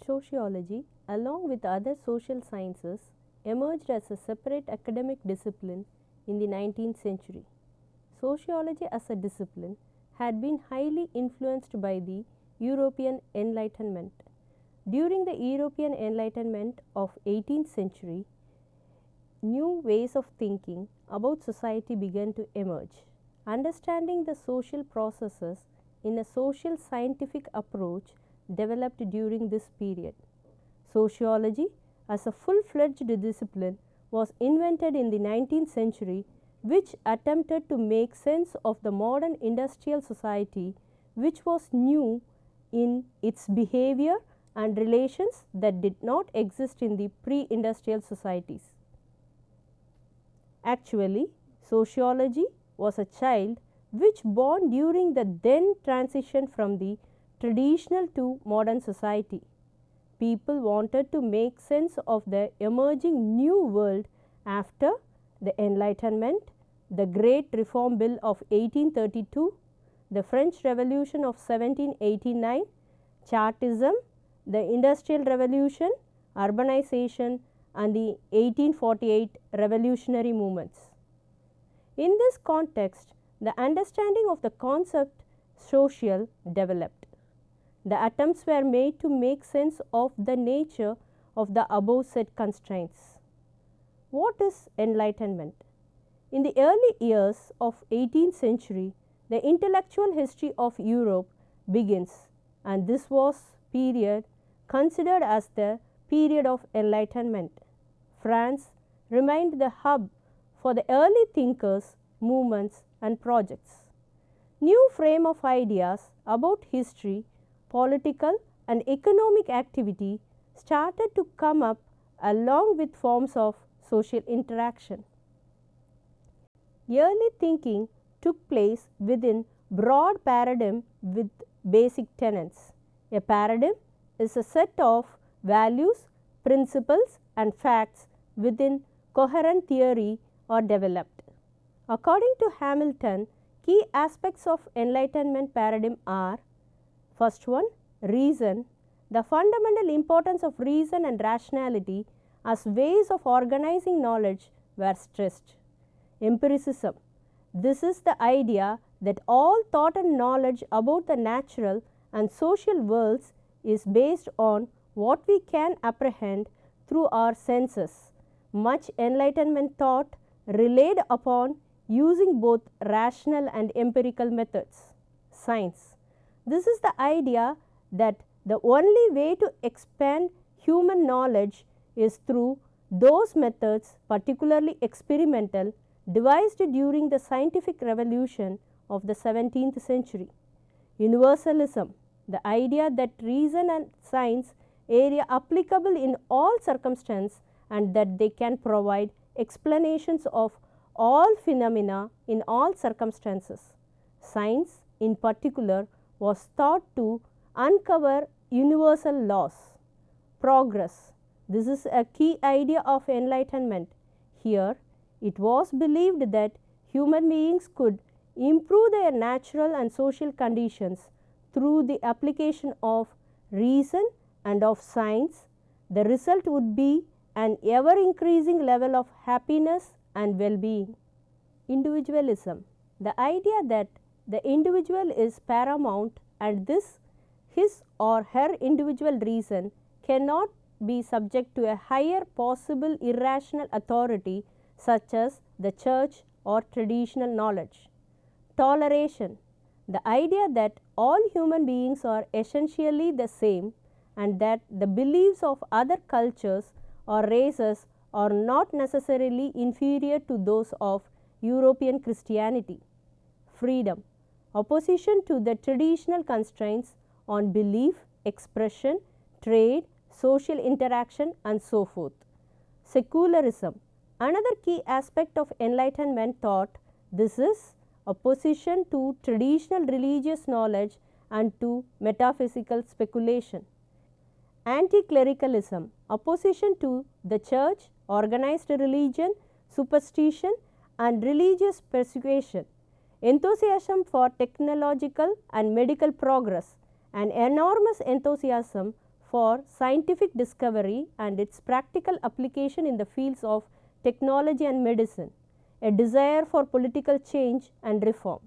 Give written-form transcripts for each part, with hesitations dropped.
Sociology, along with other social sciences, emerged as a separate academic discipline in the 19th century. Sociology as a discipline had been highly influenced by the European Enlightenment. During the European Enlightenment of 18th century, new ways of thinking about society began to emerge. Understanding the social processes in a social scientific approach developed during this period. Sociology as a full-fledged discipline was invented in the 19th century, which attempted to make sense of the modern industrial society, which was new in its behavior and relations that did not exist in the pre-industrial societies. Actually, sociology was a child which born during the then transition from the traditional to modern society. People wanted to make sense of the emerging new world after the Enlightenment, the Great Reform Bill of 1832, the French Revolution of 1789, Chartism, the Industrial Revolution, urbanization, and the 1848 revolutionary movements. In this context, the understanding of the concept social developed. The attempts were made to make sense of the nature of the above said constraints. What is enlightenment? In the early years of 18th century, the intellectual history of Europe begins, and this was period considered as the period of enlightenment. France remained the hub for the early thinkers, movements, and projects. New frame of ideas about history, political, and economic activity started to come up along with forms of social interaction. Early thinking took place within broad paradigm with basic tenets. A paradigm is a set of values, principles, and facts within coherent theory or developed. According to Hamilton, key aspects of Enlightenment paradigm are: first one, reason. The fundamental importance of reason and rationality as ways of organizing knowledge were stressed. Empiricism. This is the idea that all thought and knowledge about the natural and social worlds is based on what we can apprehend through our senses. Much Enlightenment thought relied upon using both rational and empirical methods. Science. This is the idea that the only way to expand human knowledge is through those methods, particularly experimental, devised during the scientific revolution of the 17th century. Universalism. The idea that reason and science are applicable in all circumstances and that they can provide explanations of all phenomena in all circumstances. Science, in particular, was thought to uncover universal laws. Progress. This is a key idea of enlightenment. Here, it was believed that human beings could improve their natural and social conditions through the application of reason and of science. The result would be an ever increasing level of happiness and well-being. Individualism. The idea that the individual is paramount and this his or her individual reason cannot be subject to a higher possible irrational authority such as the church or traditional knowledge. Toleration. The idea that all human beings are essentially the same and that the beliefs of other cultures or races are not necessarily inferior to those of European Christianity. Freedom. Opposition to the traditional constraints on belief, expression, trade, social interaction, and so forth. Secularism. Another key aspect of Enlightenment thought. This is opposition to traditional religious knowledge and to metaphysical speculation. Anti-clericalism. Opposition to the church, organized religion, superstition, and religious persuasion. Enthusiasm for technological and medical progress. An enormous enthusiasm for scientific discovery and its practical application in the fields of technology and medicine, a desire for political change and reform.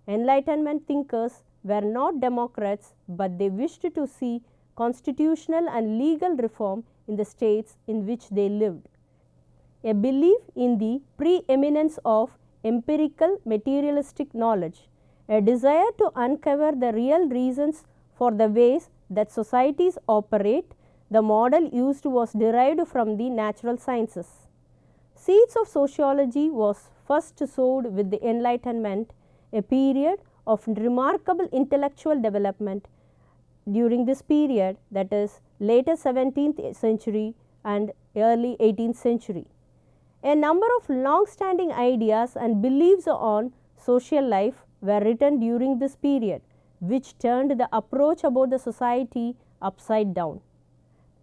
Enlightenment thinkers were not democrats, but they wished to see constitutional and legal reform in the states in which they lived. A belief in the preeminence of empirical materialistic knowledge, a desire to uncover the real reasons for the ways that societies operate. The model used was derived from the natural sciences. Seeds of sociology was first sowed with the Enlightenment, a period of remarkable intellectual development. During this period, that is later 17th century and early 18th century, a number of long-standing ideas and beliefs on social life were written during this period, which turned the approach about the society upside down.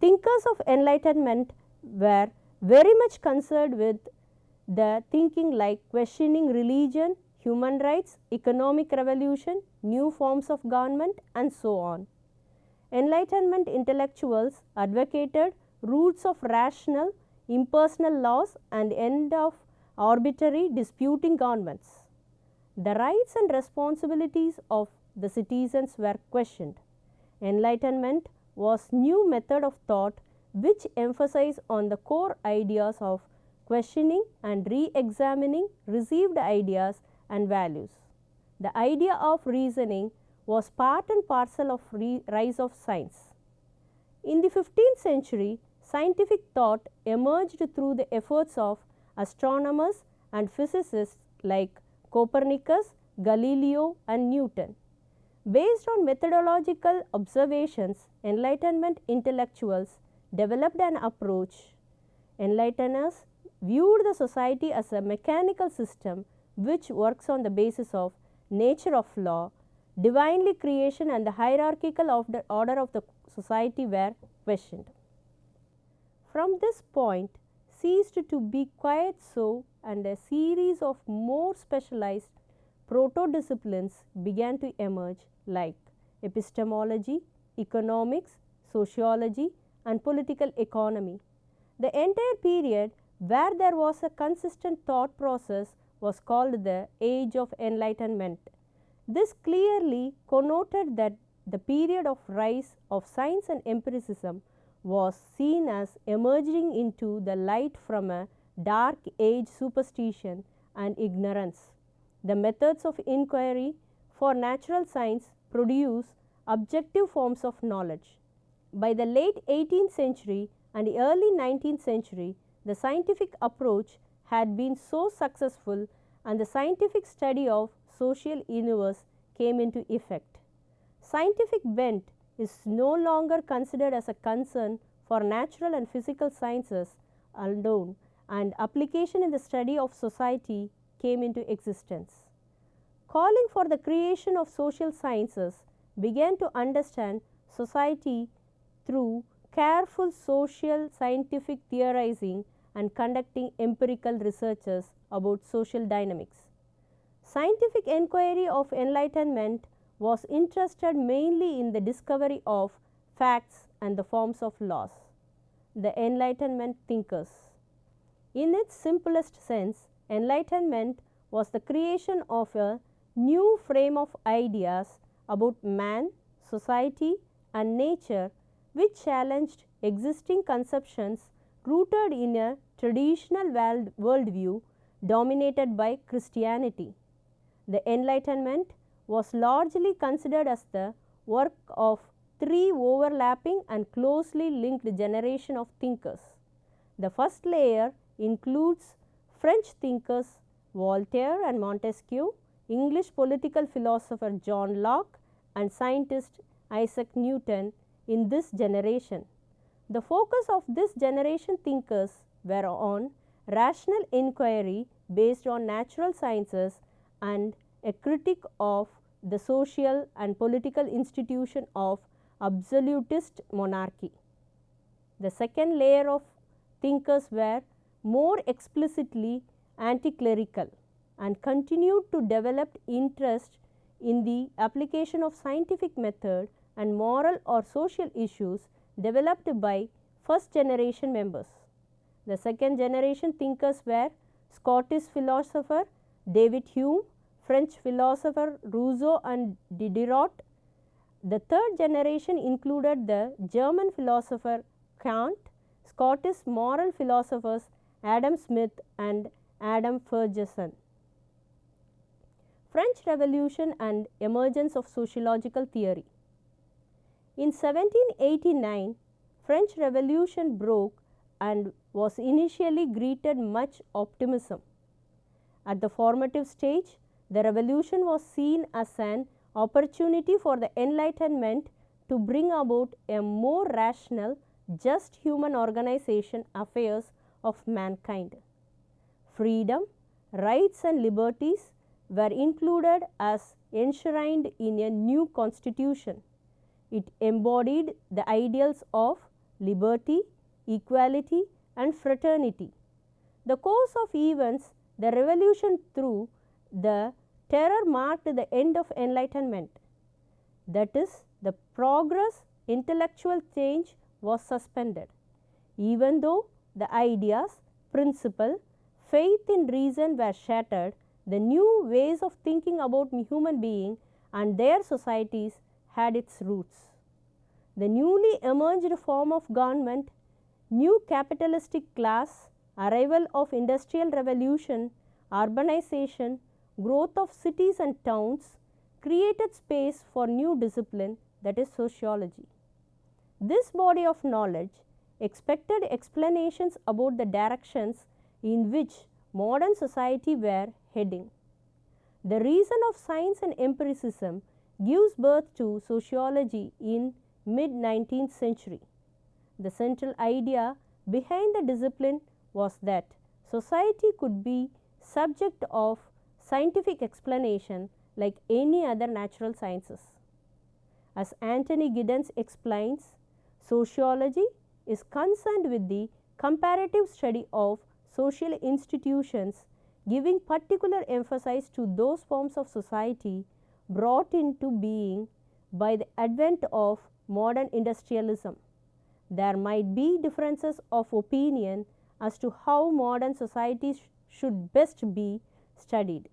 Thinkers of Enlightenment were very much concerned with the thinking like questioning religion, human rights, economic revolution, new forms of government, and so on. Enlightenment intellectuals advocated roots of rational, impersonal laws and end of arbitrary disputing governments. The rights and responsibilities of the citizens were questioned. Enlightenment was new method of thought which emphasized on the core ideas of questioning and re-examining received ideas and values. The idea of reasoning was part and parcel of rise of science. In the 15th century, scientific thought emerged through the efforts of astronomers and physicists like Copernicus, Galileo, and Newton. Based on methodological observations, Enlightenment intellectuals developed an approach. Enlighteners viewed the society as a mechanical system which works on the basis of nature of law, divinely creation, and the hierarchical order of the society were questioned. From this point ceased to be quite so, and a series of more specialized proto-disciplines began to emerge like epistemology, economics, sociology, and political economy. The entire period where there was a consistent thought process was called the Age of Enlightenment. This clearly connoted that the period of rise of science and empiricism was seen as emerging into the light from a dark age superstition and ignorance. The methods of inquiry for natural science produce objective forms of knowledge. By the late 18th century and the early 19th century, the scientific approach had been so successful and the scientific study of social universe came into effect. Scientific bent is no longer considered as a concern for natural and physical sciences alone, and application in the study of society came into existence. Calling for the creation of social sciences began to understand society through careful social scientific theorizing and conducting empirical researches about social dynamics. Scientific inquiry of Enlightenment was interested mainly in the discovery of facts and the forms of laws. The Enlightenment thinkers. In its simplest sense, Enlightenment was the creation of a new frame of ideas about man, society, and nature which challenged existing conceptions rooted in a traditional worldview dominated by Christianity. The Enlightenment was largely considered as the work of three overlapping and closely linked generations of thinkers. The first layer includes French thinkers Voltaire and Montesquieu, English political philosopher John Locke, and scientist Isaac Newton in this generation. The focus of this generation thinkers were on rational inquiry based on natural sciences and a critique of the social and political institution of absolutist monarchy. The second layer of thinkers were more explicitly anti-clerical and continued to develop interest in the application of scientific method and moral or social issues developed by first generation members. The second generation thinkers were Scottish philosopher David Hume, French philosopher Rousseau and Diderot. The third generation included the German philosopher Kant, Scottish moral philosophers Adam Smith and Adam Ferguson. French Revolution and emergence of sociological theory. In 1789, French Revolution broke and was initially greeted much optimism. At the formative stage, the revolution was seen as an opportunity for the Enlightenment to bring about a more rational, just human organization affairs of mankind. Freedom, rights and liberties were included as enshrined in a new constitution. It embodied the ideals of liberty, equality and fraternity. The course of events, the revolution through the terror marked the end of enlightenment. That is, the progress, intellectual change was suspended. Even though the ideas, principle, faith in reason were shattered, the new ways of thinking about human being and their societies had its roots. The newly emerged form of government, new capitalistic class, arrival of industrial revolution, urbanization, growth of cities and towns created space for new discipline, that is sociology. This body of knowledge expected explanations about the directions in which modern society were heading. The reason of science and empiricism gives birth to sociology in mid-19th century. The central idea behind the discipline was that society could be subject of scientific explanation like any other natural sciences. As Anthony Giddens explains, sociology is concerned with the comparative study of social institutions, giving particular emphasis to those forms of society brought into being by the advent of modern industrialism. There might be differences of opinion as to how modern societies should best be studied,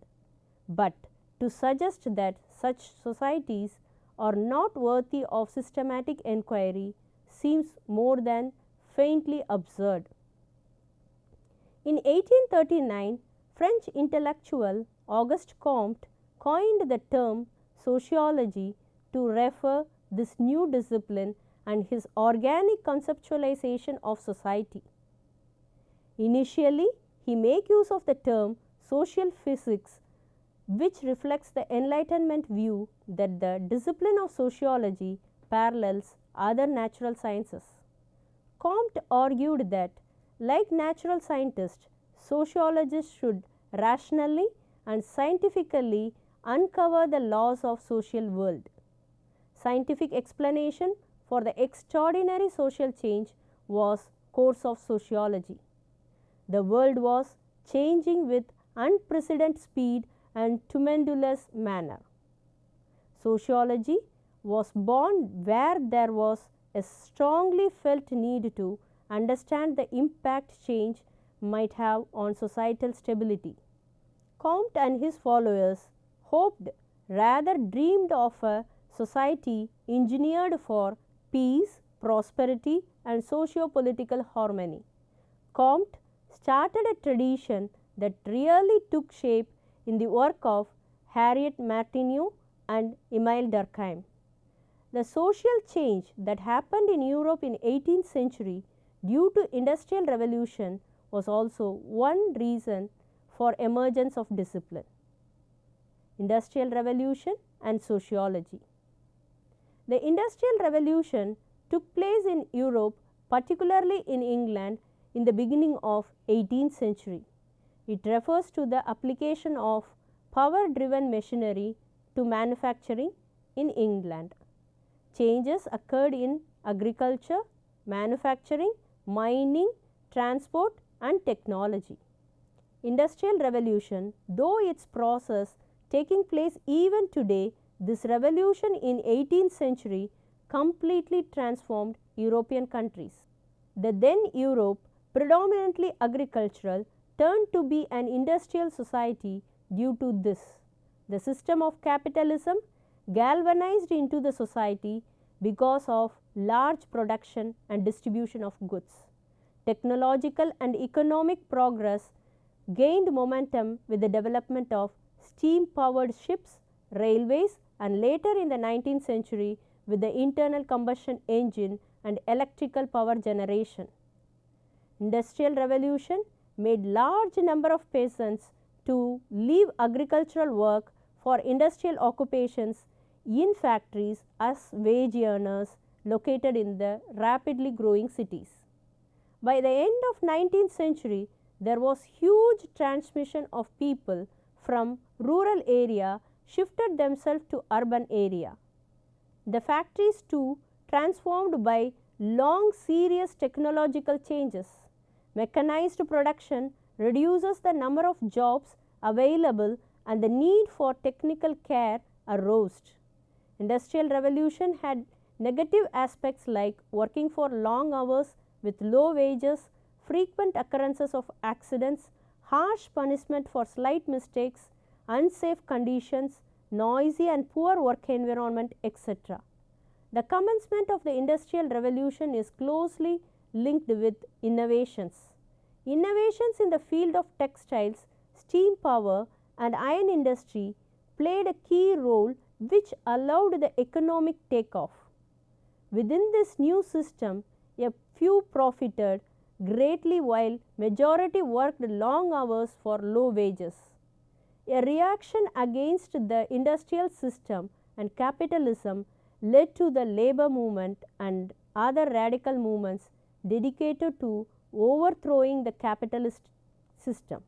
but to suggest that such societies are not worthy of systematic enquiry seems more than faintly absurd. In 1839, French intellectual Auguste Comte coined the term sociology to refer this new discipline and his organic conceptualization of society. Initially, he made use of the term social physics, which reflects the Enlightenment view that the discipline of sociology parallels other natural sciences. Comte argued that, like natural scientists, sociologists should rationally and scientifically uncover the laws of social world. Scientific explanation for the extraordinary social change was course of sociology. The world was changing with unprecedented speed and tumultuous manner. Sociology was born where there was a strongly felt need to understand the impact change might have on societal stability. Comte and his followers hoped, rather dreamed of a society engineered for peace, prosperity and socio-political harmony. Comte started a tradition that really took shape in the work of Harriet Martineau and Emile Durkheim. The social change that happened in Europe in 18th century due to industrial revolution was also one reason for emergence of discipline. Industrial revolution and sociology. The industrial revolution took place in Europe, particularly in England, in the beginning of 18th century. It refers to the application of power-driven machinery to manufacturing in England. Changes occurred in agriculture, manufacturing, mining, transport and technology. Industrial revolution, though its process taking place even today, this revolution in 18th century completely transformed European countries. The then Europe, predominantly agricultural, turned to be an industrial society due to this. The system of capitalism galvanized into the society because of large production and distribution of goods. Technological and economic progress gained momentum with the development of steam-powered ships, railways, and later in the 19th century with the internal combustion engine and electrical power generation. Industrial Revolution made large number of peasants to leave agricultural work for industrial occupations in factories as wage earners located in the rapidly growing cities. By the end of 19th century, there was huge transmission of people from rural area shifted themselves to urban area. The factories too transformed by long serious technological changes. Mechanized production reduces the number of jobs available and the need for technical care arose. Industrial Revolution had negative aspects like working for long hours with low wages, frequent occurrences of accidents, harsh punishment for slight mistakes, unsafe conditions, noisy and poor work environment, etc. The commencement of the Industrial Revolution is closely linked with innovations. Innovations in the field of textiles, steam power and iron industry played a key role which allowed the economic takeoff. Within this new system, a few profited greatly while majority worked long hours for low wages. A reaction against the industrial system and capitalism led to the labor movement and other radical movements dedicated to overthrowing the capitalist system.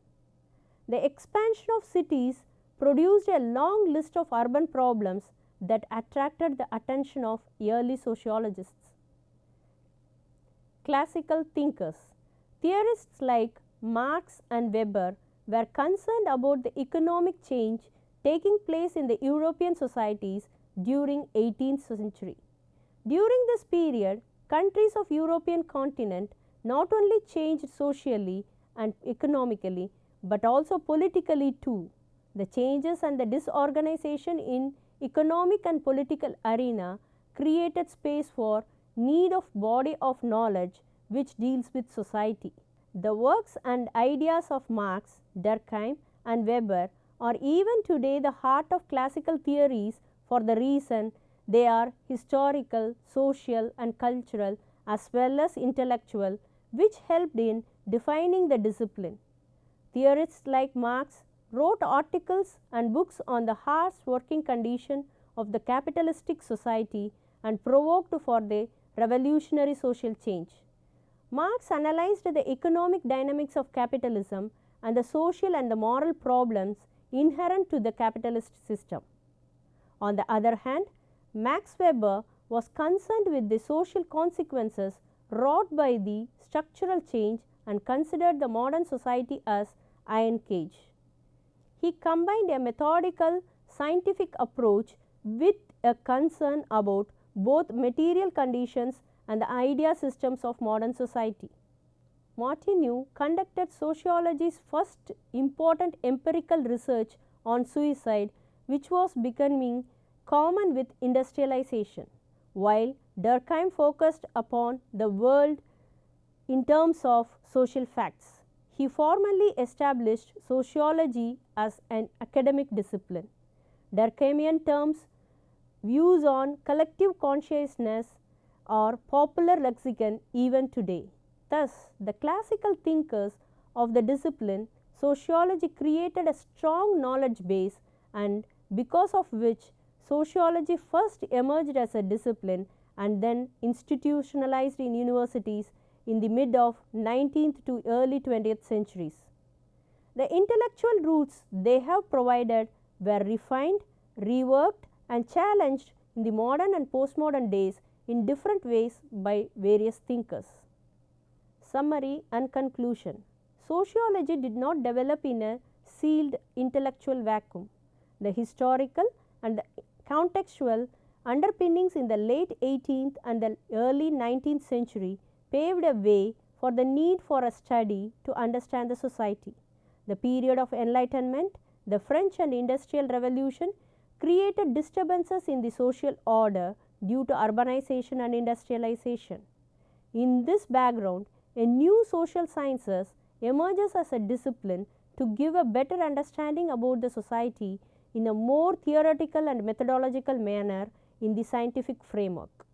The expansion of cities produced a long list of urban problems that attracted the attention of early sociologists. Classical thinkers. Theorists like Marx and Weber were concerned about the economic change taking place in the European societies during 18th century. During this period, countries of European continent not only changed socially and economically but also politically too. The changes and the disorganization in economic and political arena created space for need of body of knowledge which deals with society. The works and ideas of Marx, Durkheim and Weber are even today the heart of classical theories for the reason they are historical, social and cultural as well as intellectual, which helped in defining the discipline. Theorists like Marx wrote articles and books on the harsh working condition of the capitalistic society and provoked for the revolutionary social change. Marx analyzed the economic dynamics of capitalism and the social and the moral problems inherent to the capitalist system. On the other hand, Max Weber was concerned with the social consequences wrought by the structural change and considered the modern society as iron cage. He combined a methodical scientific approach with a concern about both material conditions and the idea systems of modern society. Martineau conducted sociology's first important empirical research on suicide, which was becoming common with industrialization, while Durkheim focused upon the world in terms of social facts. He formally established sociology as an academic discipline. Durkheimian terms views on collective consciousness are popular lexicon even today. Thus, the classical thinkers of the discipline sociology created a strong knowledge base, and because of which sociology first emerged as a discipline and then institutionalized in universities in the mid of 19th to early 20th centuries. The intellectual roots they have provided were refined, reworked and challenged in the modern and postmodern days in different ways by various thinkers. Summary and conclusion. Sociology did not develop in a sealed intellectual vacuum. The historical and the contextual underpinnings in the late 18th and the early 19th century paved a way for the need for a study to understand the society. The period of Enlightenment, the French and Industrial Revolution, created disturbances in the social order due to urbanization and industrialization. In this background, a new social sciences emerges as a discipline to give a better understanding about the society in a more theoretical and methodological manner in the scientific framework.